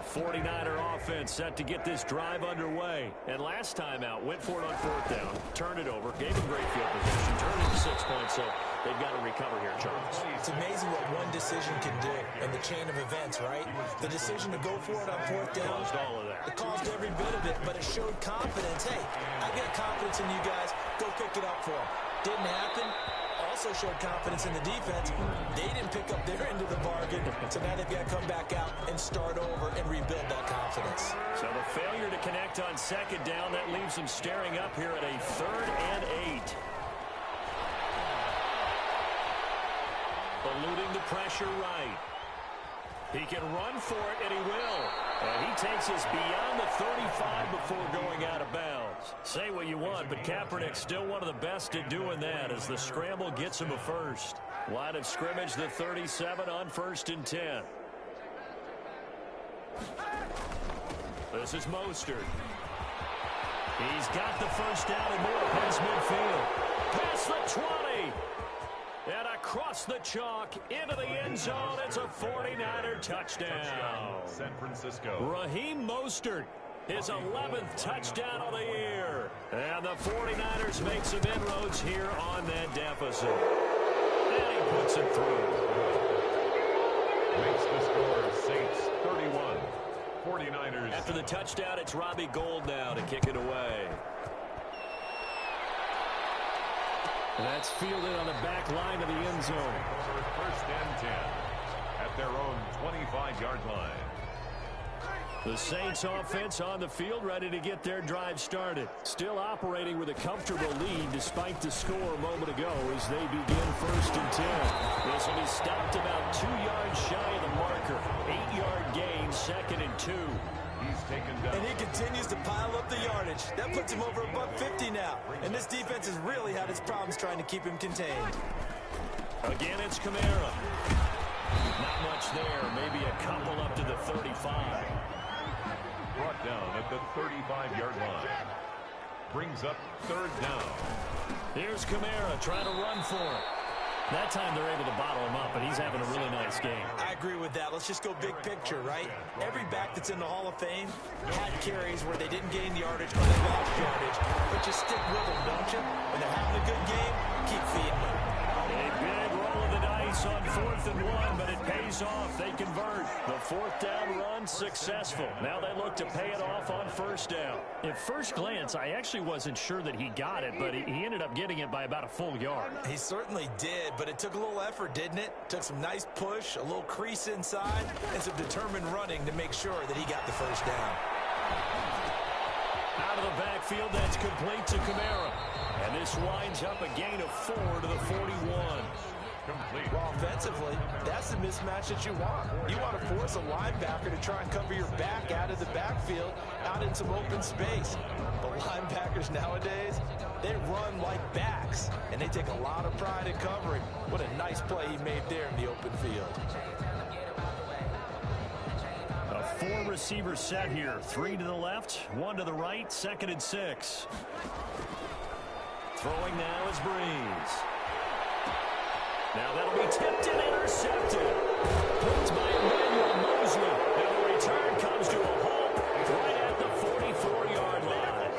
49er offense set to get this drive underway. And last time out, went for it on fourth down, turned it over, gave them great field position, turned it to 6 points, so they've got to recover here, Charles. It's amazing what one decision can do in the chain of events, right? The decision to go for it on fourth down. Caused all of that. It caused every bit of it, but it showed confidence. Hey, I got confidence in you guys. Go pick it up for them. Didn't happen. Also showed confidence in the defense. They didn't pick up their end of the bargain, so now they've got to come back out and start over and rebuild that confidence. So the failure to connect on second down, that leaves them staring up here at a 3rd and 8. Eluding the pressure right. He can run for it, and he will. And he takes us beyond the 35 before going out of bounds. Say what you want, but Kaepernick's still one of the best at doing that as the scramble gets him a first. Line of scrimmage, the 37 on 1st and 10. This is Mostert. He's got the first down and more past midfield. Past the 20. And across the chalk into the end zone. It's a 49er touchdown. San Francisco. Raheem Mostert, his 11th touchdown of the year. And the 49ers make some inroads here on that deficit. And he puts it through. Makes the score Saints 31. 49ers. After the touchdown, it's Robbie Gould now to kick it away. That's fielded on the back line of the end zone. 1st and 10 at their own 25-yard line. The Saints offense on the field, ready to get their drive started. Still operating with a comfortable lead despite the score a moment ago as they begin 1st and 10. This will be stopped about 2 yards shy of the marker. 8-yard gain, 2nd and 2. He's taken down. And he continues to pile up the yardage. That puts him over $150 now. And this defense has really had its problems trying to keep him contained. Again, it's Kamara. Not much there. Maybe a couple up to the 35. Brought down at the 35-yard line. Brings up 3rd down. Here's Kamara trying to run for it. That time they're able to bottle him up, and he's having a really nice game. I agree with that. Let's just go big picture, right? Every back that's in the Hall of Fame had carries where they didn't gain yardage or they lost yardage. But you stick with them, don't you? When they're having a good game, keep feeding them. A big roll of the dice on 4th and 1, but it pays off. They convert. The 4th down run successful. Now they look to pay it off on 1st down. At first glance, I actually wasn't sure that he got it, but he ended up getting it by about a full yard. He certainly did, but it took a little effort, didn't it? Took some nice push, a little crease inside, and some determined running to make sure that he got the 1st down. Out of the backfield, that's complete to Kamara. And this winds up a gain of 4 to the 41. Complete. Well, offensively, that's the mismatch that you want. You want to force a linebacker to try and cover your back out of the backfield, out in some open space. But linebackers nowadays, they run like backs, and they take a lot of pride in covering. What a nice play he made there in the open field. A 4-receiver set here. 3 to the left, 1 to the right, 2nd and 6. Throwing now is Breeze. Now that'll be tipped and intercepted. Picked by Emmanuel Mosley. Now the return comes to a halt right at the 44-yard line.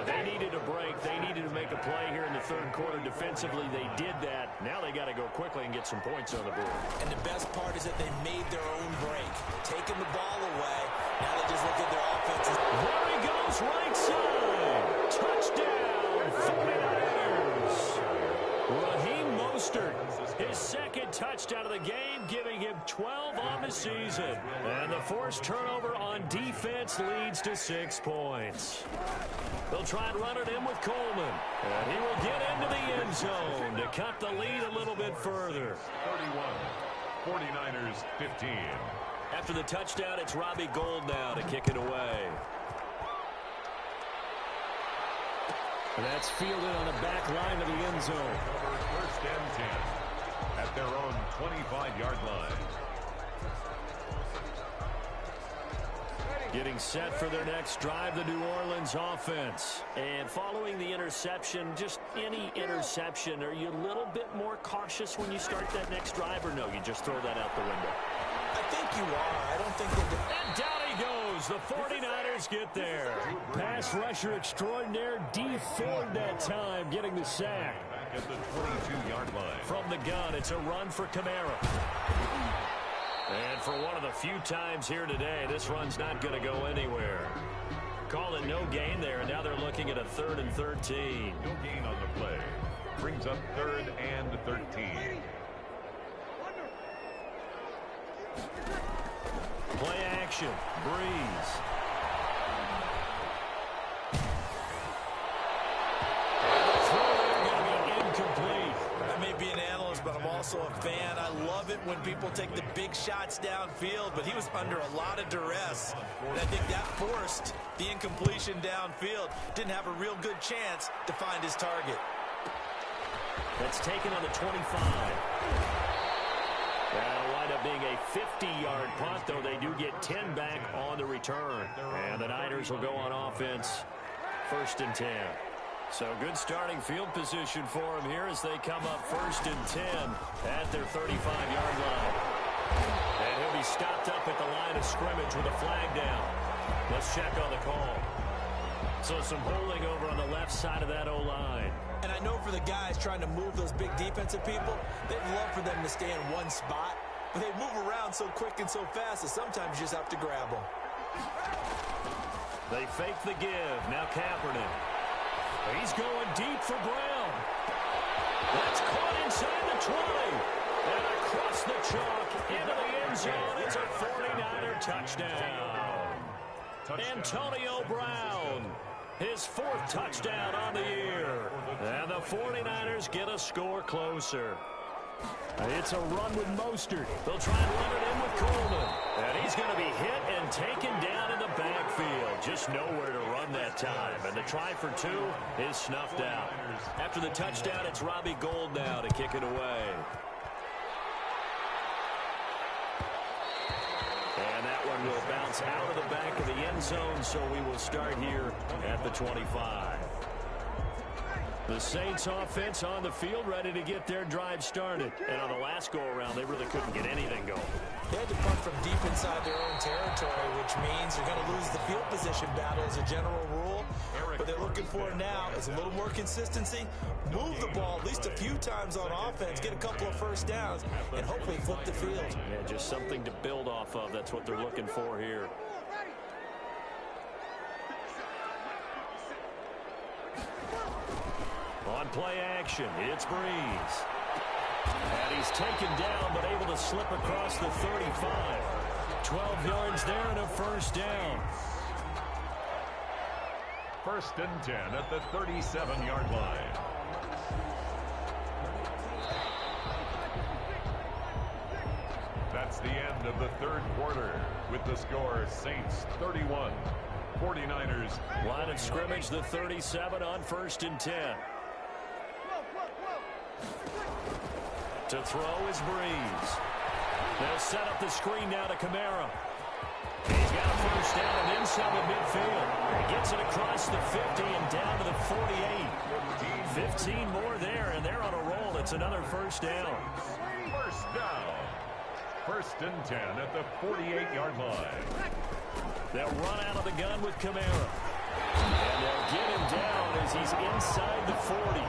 They needed a break. They needed to make a play here in the 3rd quarter. Defensively, they did that. Now they got to go quickly and get some points on the board. And the best part is that they made their own break, taking the ball away. Now they just look at their offenses. There he goes, right side. Touchdown, 49ers. Raheem Mostert, his 2nd touchdown of the game, giving him 12 on the season. And the forced turnover on defense leads to 6 points. They'll try and run it in with Coleman. And he will get into the end zone to cut the lead a little bit further. 31, 49ers 15. After the touchdown, it's Robbie Gould now to kick it away. And that's fielded on the back line of the end zone. 1st and 10 at their own 25-yard line. Getting set for their next drive, the New Orleans offense. And following the interception, just any interception, are you a little bit more cautious when you start that next drive, or no, you just throw that out the window? I think you are. I don't think that... And down he the 49ers get there. Pass rusher extraordinaire, Dee Ford that time, getting the sack. Back at the 22-yard line. From the gun, it's a run for Kamara. And for one of the few times here today, this run's not going to go anywhere. Call it no gain there, and now they're looking at a 3rd and 13. No gain on the play. Brings up 3rd and 13. Play action. Breeze. Incomplete. I may be an analyst, but I'm also a fan. I love it when people take the big shots downfield, but he was under a lot of duress. And I think that forced the incompletion downfield. Didn't have a real good chance to find his target. That's taken on the 25. That'll wind up being a 50-yard punt, though they do get 10 back on the return. And the Niners will go on offense, 1st and 10. So good starting field position for them here as they come up 1st and 10 at their 35-yard line. And he'll be stopped up at the line of scrimmage with a flag down. Let's check on the call. So some holding over on the left side of that O-line. And I know for the guys trying to move those big defensive people, they'd love for them to stay in one spot. But they move around so quick and so fast that sometimes you just have to grab them. They fake the give. Now Kaepernick. He's going deep for Brown. That's caught inside the 20. And across the chalk into the end zone. It's a 49er touchdown. Antonio Brown. His 4th touchdown on the year. And the 49ers get a score closer. It's a run with Mostert. They'll try and run it in with Coleman. And he's going to be hit and taken down in the backfield. Just nowhere to run that time. And the try for 2 is snuffed out. After the touchdown, it's Robbie Gould now to kick it away. And that one will bounce out of the back of the end zone, so we will start here at the 25. The Saints offense on the field, ready to get their drive started. And on the last go-around, they really couldn't get anything going. They had to punt from deep inside their own territory, which means they're going to lose the field position battle as a general rule. What they're looking for now is a little more consistency, move the ball at least a few times on offense, get a couple of first downs, and hopefully flip the field. Yeah, just something to build off of. That's what they're looking for here. On play action, it's Breeze. And he's taken down, but able to slip across the 35. 12 yards there and a first down. 1st and 10 at the 37-yard line. That's the end of the 3rd quarter with the score Saints 31, 49ers. Line of scrimmage, the 37 on 1st and 10. To throw is Breeze. They'll set up the screen now to Kamara. He's got a first down and inside the midfield. He gets it across the 50 and down to the 48. 15 more there, and they're on a roll. It's another first down. First down. 1st and 10 at the 48-yard line. They'll run out of the gun with Kamara. And they'll get him down as he's inside the 40.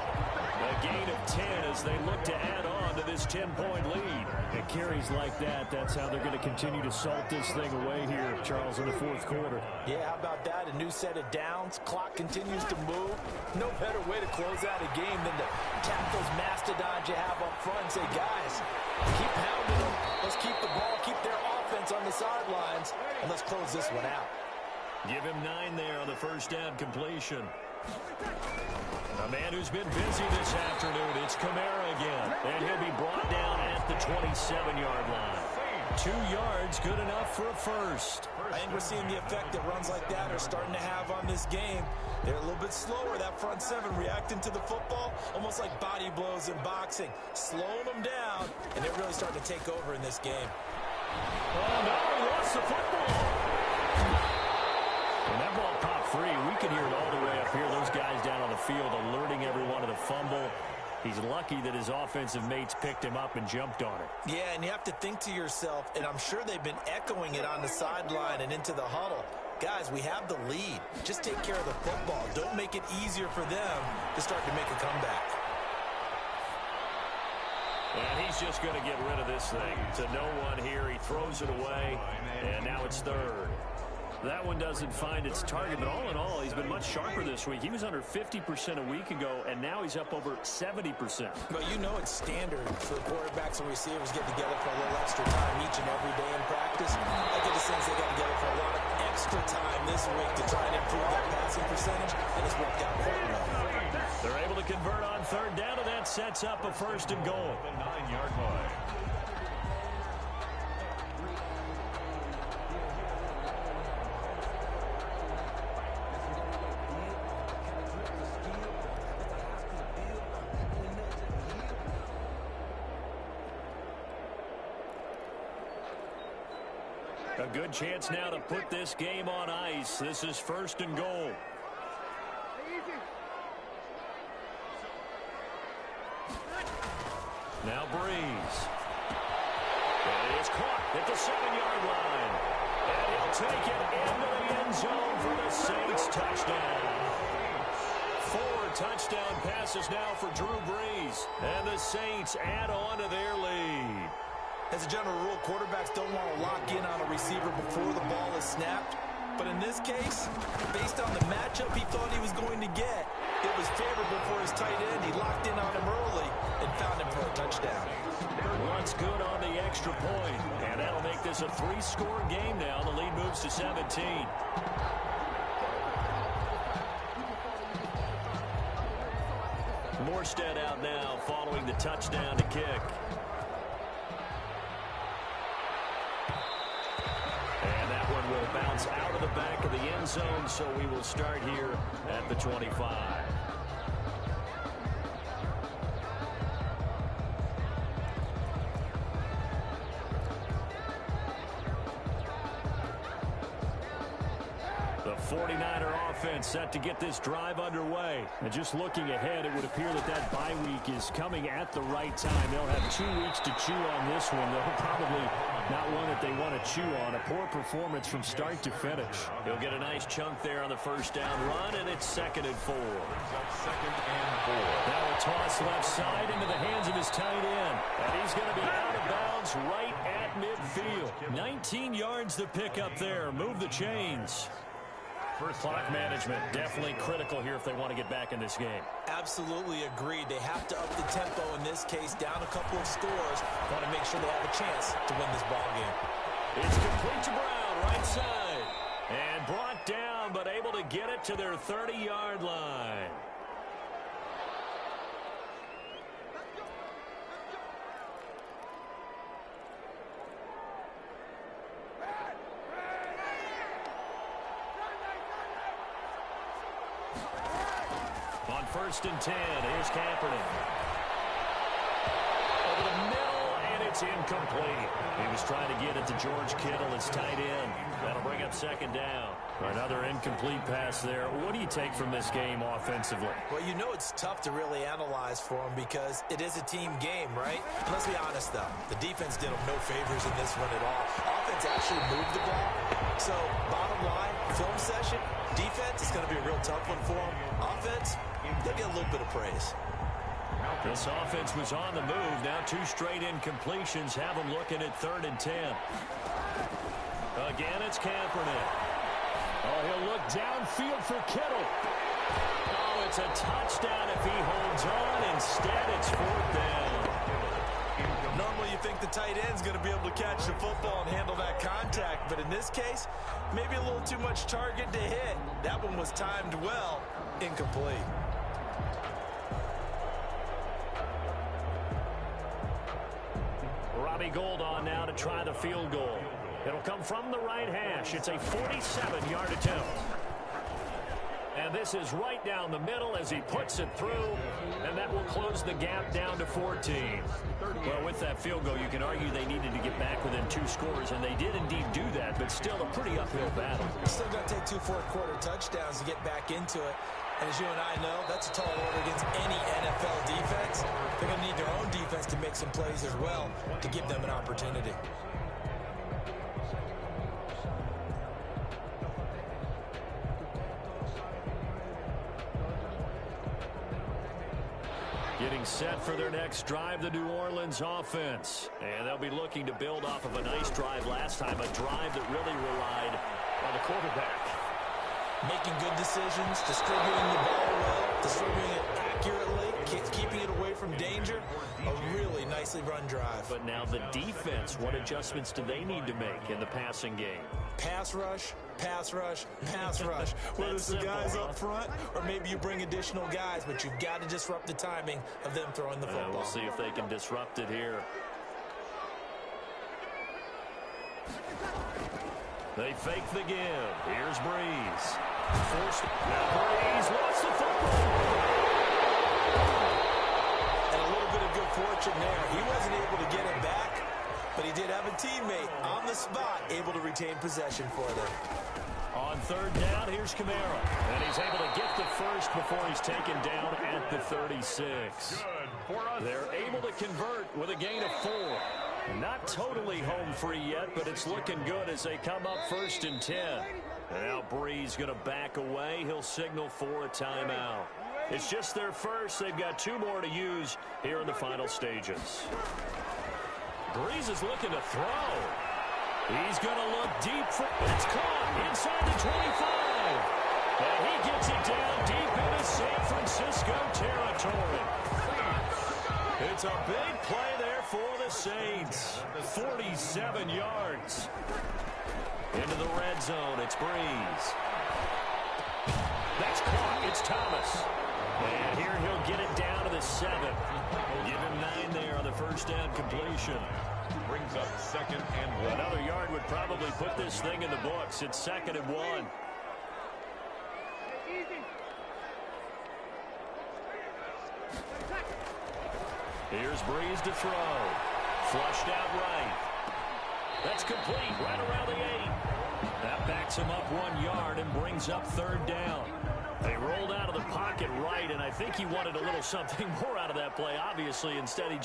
A gain of 10 as they look to add on to this 10-point lead. And carries like that, that's how they're going to continue to salt this thing away here, Charles, in the 4th quarter. Yeah, how about that? A new set of downs. Clock continues to move. No better way to close out a game than to tap those mastodons you have up front and say, guys, keep pounding them. Let's keep the ball, keep their offense on the sidelines, and let's close this one out. Give him 9 there on the first down completion. A man who's been busy this afternoon, it's Kamara again. And he'll be brought down at the 27-yard line. 2 yards, good enough for a first. I think we're seeing the effect that runs like that are starting to have on this game. They're a little bit slower, that front 7, reacting to the football, almost like body blows in boxing. Slowing them down, and they're really starting to take over in this game. Oh, no, he lost the football. And that ball popped free. We can hear it all the way up here. Those guys down on the field alerting everyone of the fumble. He's lucky that his offensive mates picked him up and jumped on it. Yeah, and you have to think to yourself, and I'm sure they've been echoing it on the sideline and into the huddle. Guys, we have the lead. Just take care of the football. Don't make it easier for them to start to make a comeback. And he's just going to get rid of this thing. To no one here. He throws it away, and now it's third. That one doesn't find its target, but all in all, he's been much sharper this week. He was under 50% a week ago, and now he's up over 70%. But you know it's standard for quarterbacks and receivers get together for a little extra time each and every day in practice. I get the sense they got together for a lot of extra time this week to try and improve that passing percentage, and it's worked out quite well. They're able to convert on third down, and that sets up a first and goal. The 9-yard line. A good chance now to put this game on ice. This is first and goal. Now Breeze. And it is caught at the 7-yard line. And he'll take it into the end zone for the Saints touchdown. 4 touchdown passes now for Drew Brees. And the Saints add on to their lead. As a general rule, quarterbacks don't want to lock in on a receiver before the ball is snapped. But in this case, based on the matchup he thought he was going to get, it was favorable for his tight end. He locked in on him early and found him for a touchdown. Once good on the extra point. And that'll make this a 3-score game now. The lead moves to 17. Morstead out now following the touchdown to kick. And that one will bounce out of the back of the end zone, so we will start here at the 25. The 49er offense set to get this drive underway. And just looking ahead, it would appear that that bye week is coming at the right time. They'll have 2 weeks to chew on this one. They'll probably not one that they want to chew on. A poor performance from start to finish. He'll get a nice chunk there on the first down run, and it's 2nd and 4. Second and 4. Now a toss left side into the hands of his tight end. And he's going to be out of bounds right at midfield. 19 yards to pick up there. Move the chains. Clock management definitely critical here if they want to get back in this game. Absolutely agreed. They have to up the tempo in this case, down a couple of scores. Want to make sure they have a chance to win this ball game. It's complete to Brown, right side. And brought down, but able to get it to their 30-yard line. On 1st and 10, here's Kaepernick. Over the middle, and it's incomplete. He was trying to get it to George Kittle, his tight end. That'll bring up 2nd down. Another incomplete pass there. What do you take from this game offensively? Well, you know it's tough to really analyze for them because it is a team game, right? And let's be honest, though. The defense did them no favors in this one at all. Offense actually moved the ball. So, bottom line, film session, defense is going to be a real tough one for them. Offense, they'll get a little bit of praise. This offense was on the move. Now 2 straight incompletions have them looking at 3rd and 10. Again, it's Kaepernick. Oh, he'll look downfield for Kittle. Oh, it's a touchdown if he holds on. Instead, it's 4th down. Normally you think the tight end's going to be able to catch the football and handle that contact, but in this case, maybe a little too much target to hit. That one was timed well. Incomplete. Robbie Gould on now to try the field goal. It'll come from the right hash. It's a 47-yard attempt. And this is right down the middle as he puts it through, and that will close the gap down to 14. Well, with that field goal, you can argue they needed to get back within 2 scores, and they did indeed do that, but still a pretty uphill battle. Still going to take 2 fourth-quarter touchdowns to get back into it. And as you and I know, that's a tall order against any NFL defense. They're going to need their own defense to make some plays as well to give them an opportunity. Getting set for their next drive, the New Orleans offense. And they'll be looking to build off of a nice drive last time, a drive that really relied on the quarterback. Making good decisions, distributing the ball well, distributing it accurately, keeping it away from danger. A really nicely run drive. But now the defense, what adjustments do they need to make in the passing game? Pass rush, pass rush, pass rush. Whether it's the guys up front or maybe you bring additional guys, but you've got to disrupt the timing of them throwing the football. We'll see if they can disrupt it here. They fake the give. Here's Breeze. Forced. Now Breeze wants the football. And a little bit of good fortune there. He wasn't able to get it back, but he did have a teammate on the spot able to retain possession for them. On third down, here's Kamara. And he's able to get the first before he's taken down at the 36. They're able to convert with a gain of 4. Not totally home free yet, but it's looking good as they come up 1st and 10. And now Breeze going to back away. He'll signal for a timeout. It's just their first. They've got 2 more to use here in the final stages. Breeze is looking to throw. He's going to look deep. It's caught inside the 25. And he gets it down deep into San Francisco territory. It's a big play there for the Saints. 47 yards. Into the red zone, it's Breeze. That's caught, it's Thomas. And here he'll get it down to the 7. Give him 9 there on the first down completion. Brings up 2nd and 1. Another yard would probably put this thing in the books. It's 2nd and 1. Here's Breeze to throw. Flushed out right. That's complete right around the 8. That backs him up 1 yard and brings up 3rd down. They rolled out of the pocket right, and I think he wanted a little something more out of that play. Obviously, instead he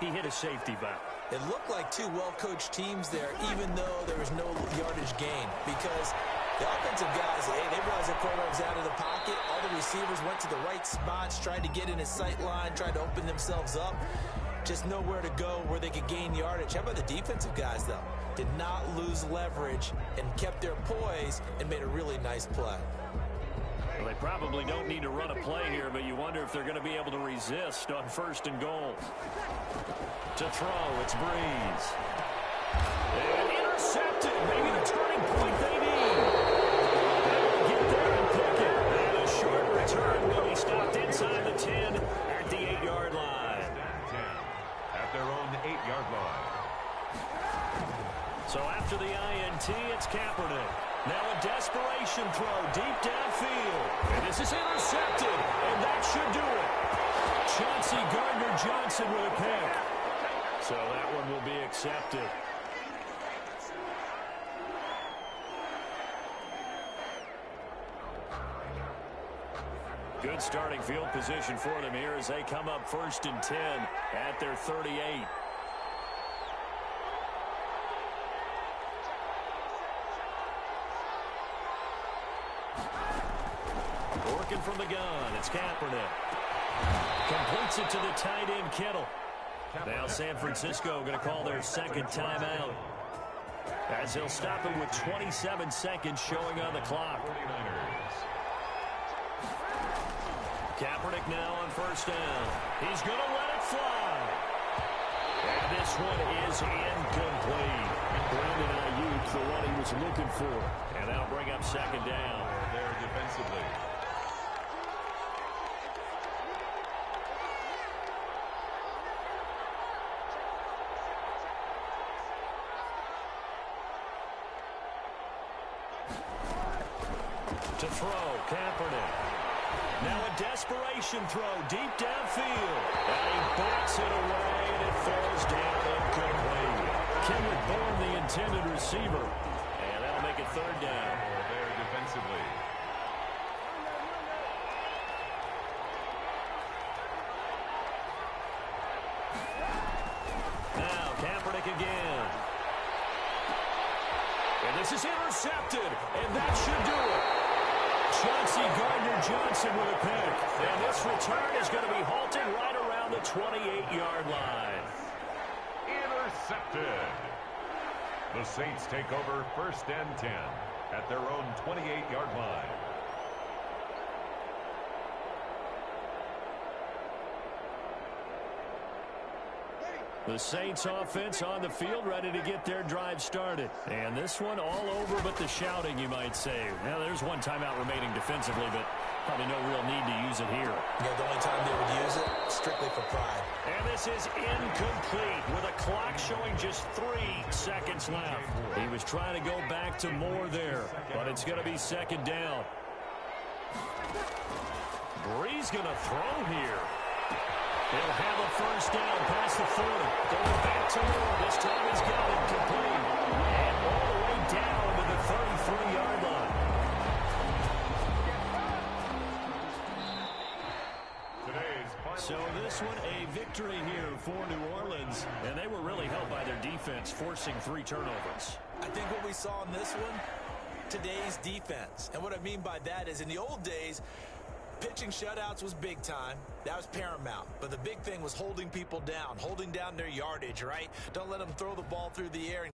hit a safety valve. It looked like 2 well-coached teams there, even though there was no yardage gain, because the offensive guys, they realized their quarterback was out of the pocket. All the receivers went to the right spots, tried to get in his sight line, tried to open themselves up. Just nowhere to go where they could gain yardage. How about the defensive guys, though? Did not lose leverage and kept their poise and made a really nice play. Well, they probably don't need to run a play here, but you wonder if they're going to be able to resist on 1st and goal. To throw, it's Breeze. And intercepted. Maybe the turning point they need. They'll get there and pick it. And a short return will be stopped inside the 10 at the 8-yard line. 10 at their own 8-yard line. So after the INT, it's Kaepernick. Now a desperation throw deep downfield. And this is intercepted, and that should do it. Chauncey Gardner-Johnson with a pick. So that one will be accepted. Good starting field position for them here as they come up 1st and 10 at their 38. Working from the gun, it's Kaepernick. Completes it to the tight end, Kittle. Now San Francisco going to call their 2nd timeout, as he'll stop it with 27 seconds showing on the clock. Kaepernick now on 1st down. He's going to let it fly. And this one is incomplete. Brandon Ayuk, the one he was looking for. And that'll bring up 2nd down. There defensively. To throw, Kaepernick. Now a desperation throw deep downfield. And he backs it away, and it falls down incomplete. Kendrick Bourne, the intended receiver. And that'll make it 3rd down. There defensively. Now Kaepernick again. And this is intercepted, and that should do it. Chauncey Gardner-Johnson with a pick. And this return is going to be halted right around the 28-yard line. Intercepted. The Saints take over 1st and 10 at their own 28-yard line. The Saints offense on the field, ready to get their drive started. And this one all over but the shouting, you might say. Now, there's one timeout remaining defensively, but probably no real need to use it here. Yeah, the only time they would use it, strictly for pride. And this is incomplete with a clock showing just 3 seconds left. He was trying to go back to more there, but it's going to be 2nd down. Bree's going to throw here. He'll have a 1st down past the 40. Going back to more. This time he's got it complete. And all the way down to the 33-yard line. So this one a victory here for New Orleans. And they were really helped by their defense, forcing 3 turnovers. I think what we saw in this one, today's defense. And what I mean by that is in the old days, pitching shutouts was big time. That was paramount. But the big thing was holding people down, holding down their yardage, right? Don't let them throw the ball through the air.